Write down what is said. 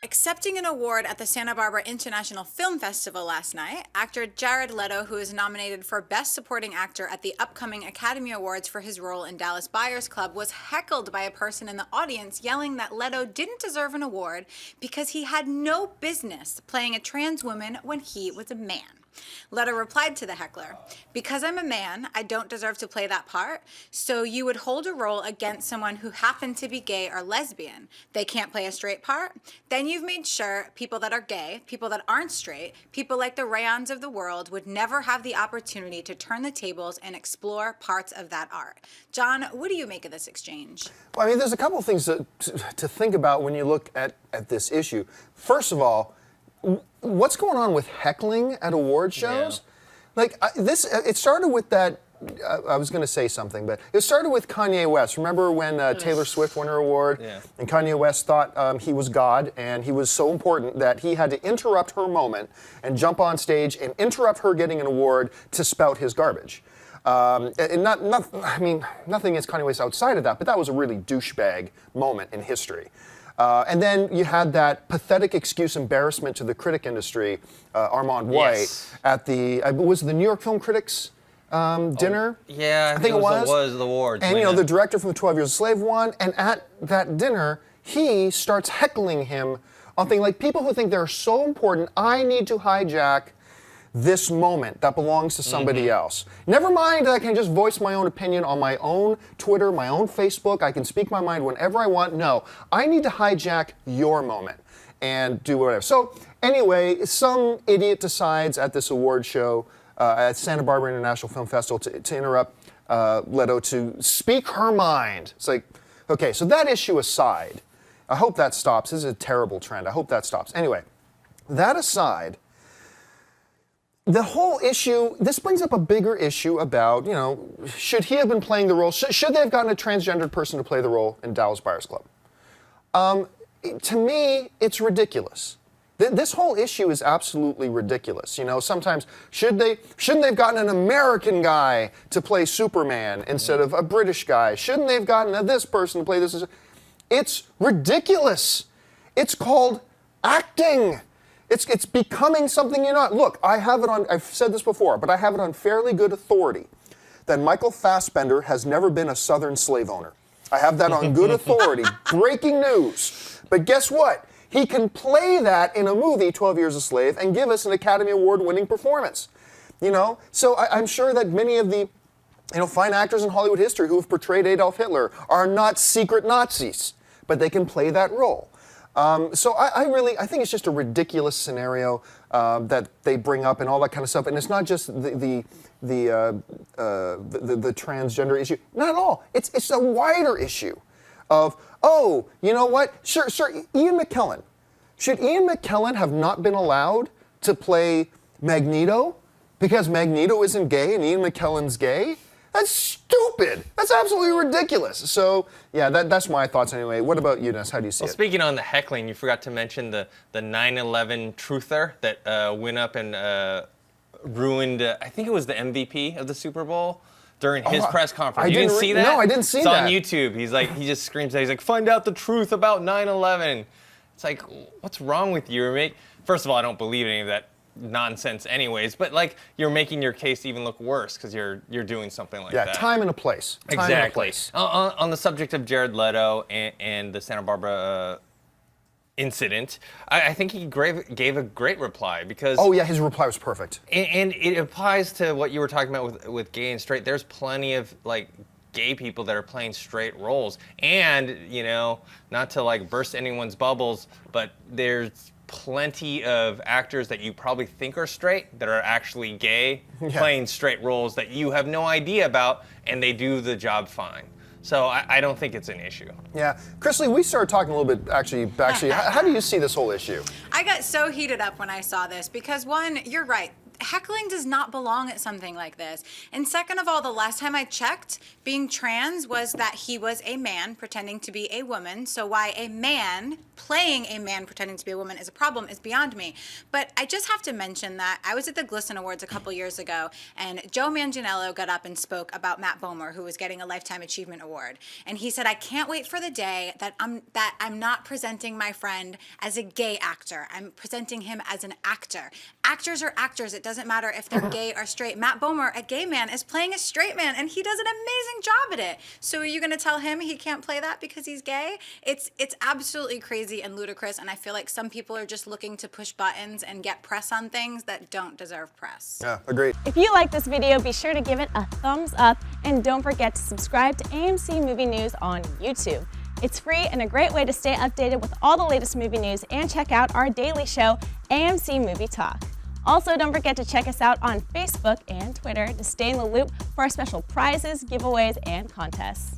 Accepting an award at the Santa Barbara International Film Festival last night, actor Jared Leto, who is nominated for Best Supporting Actor at the upcoming Academy Awards for his role in Dallas Buyers Club, was heckled by a person in the audience yelling that Leto didn't deserve an award because he had no business playing a trans woman when he was a man. Leto replied to the heckler, "Because I'm a man, I don't deserve to play that part. So you would hold a role against someone who happened to be gay or lesbian. They can't play a straight part. Then you've made sure people that are gay, people that aren't straight, people like the Rayons of the world would never have the opportunity to turn the tables and explore parts of that art." John, what do you make of this exchange? Well, I mean, there's a couple of things to think about when you look at this issue. First of all, what's going on with heckling at award shows? Yeah. Like it started with that. I was going to say something, but it started with Kanye West. Remember when Taylor Swift won her award? Yeah. And Kanye West thought he was God, and he was so important that he had to interrupt her moment and jump on stage and interrupt her getting an award to spout his garbage. And I mean, nothing is Kanye West outside of that, but that was a really douchebag moment in history. And then you had that pathetic excuse embarrassment to the critic industry, Armand White, at the was it the New York Film Critics dinner? Yeah, I think it was the awards. And you know, the director from 12 Years a Slave won, and at that dinner, he starts heckling him on things like, people who think they're so important, I need to hijack this moment that belongs to somebody else. Never mind that I can just voice my own opinion on my own Twitter, my own Facebook. I can speak my mind whenever I want. No, I need to hijack your moment and do whatever. So anyway, some idiot decides at this award show at Santa Barbara International Film Festival to interrupt Leto to speak her mind. It's like, okay, so that issue aside, I hope that stops. This is a terrible trend. I hope that stops. Anyway, that aside, the whole issue, this brings up a bigger issue about, you know, should he have been playing the role? Should they have gotten a transgendered person to play the role in Dallas Buyers Club? To me, it's ridiculous. This whole issue is absolutely ridiculous. You know, sometimes shouldn't they have gotten an American guy to play Superman instead of a British guy? Shouldn't they have gotten this person to play this? It's ridiculous. It's called acting. It's becoming something you're not. Look, I've said this before, but I have it on fairly good authority that Michael Fassbender has never been a Southern slave owner. I have that on good authority. Breaking news. But guess what? He can play that in a movie, 12 Years a Slave, and give us an Academy Award-winning performance. You know? So I'm sure that many of the fine actors in Hollywood history who have portrayed Adolf Hitler are not secret Nazis, but they can play that role. So I think it's just a ridiculous scenario that they bring up and all that kind of stuff. And it's not just the transgender issue. Not at all. It's a wider issue of, oh, you know what? Sure, Ian McKellen. Should Ian McKellen have not been allowed to play Magneto because Magneto isn't gay and Ian McKellen's gay? That's stupid. That's absolutely ridiculous. So, yeah, that's my thoughts anyway. What about you, Ness? How do you see it? Well, speaking on the heckling, you forgot to mention the 9/11 truther that went up and ruined, I think it was the MVP of the Super Bowl during his press conference. You didn't see that? No, I didn't see that. It's on YouTube. He just screams out, he's like, find out the truth about 9/11. It's like, what's wrong with you? First of all, I don't believe any of that nonsense anyways, but like you're making your case even look worse because you're doing something like that. Yeah, time and a place. Exactly. And a place. On the subject of Jared Leto and the Santa Barbara incident, I think he gave a great reply because... Oh yeah, his reply was perfect. And it applies to what you were talking about with gay and straight. There's plenty of like gay people that are playing straight roles, and you know, not to like burst anyone's bubbles, but there's plenty of actors that you probably think are straight that are actually gay, playing straight roles that you have no idea about, and they do the job fine. So I don't think it's an issue. Yeah. Chrisley, we started talking a little bit, actually. How do you see this whole issue? I got so heated up when I saw this because, one, you're right. heckling does not belong at something like this. And second of all, the last time I checked, being trans was that he was a man pretending to be a woman. So why a man playing a man pretending to be a woman is a problem is beyond me. But I just have to mention that I was at the Glisten Awards a couple years ago, and Joe Manganiello got up and spoke about Matt Bomer, who was getting a Lifetime Achievement Award. And he said, I can't wait for the day that I'm not presenting my friend as a gay actor. I'm presenting him as an actor. Actors are actors. It doesn't matter if they're gay or straight. Matt Bomer, a gay man, is playing a straight man, and he does an amazing job at it. So are you going to tell him he can't play that because he's gay? It's absolutely crazy and ludicrous, and I feel like some people are just looking to push buttons and get press on things that don't deserve press. Yeah, agreed. If you like this video, be sure to give it a thumbs up, and don't forget to subscribe to AMC Movie News on YouTube. It's free and a great way to stay updated with all the latest movie news and check out our daily show, AMC Movie Talk. Also, don't forget to check us out on Facebook and Twitter to stay in the loop for our special prizes, giveaways, and contests.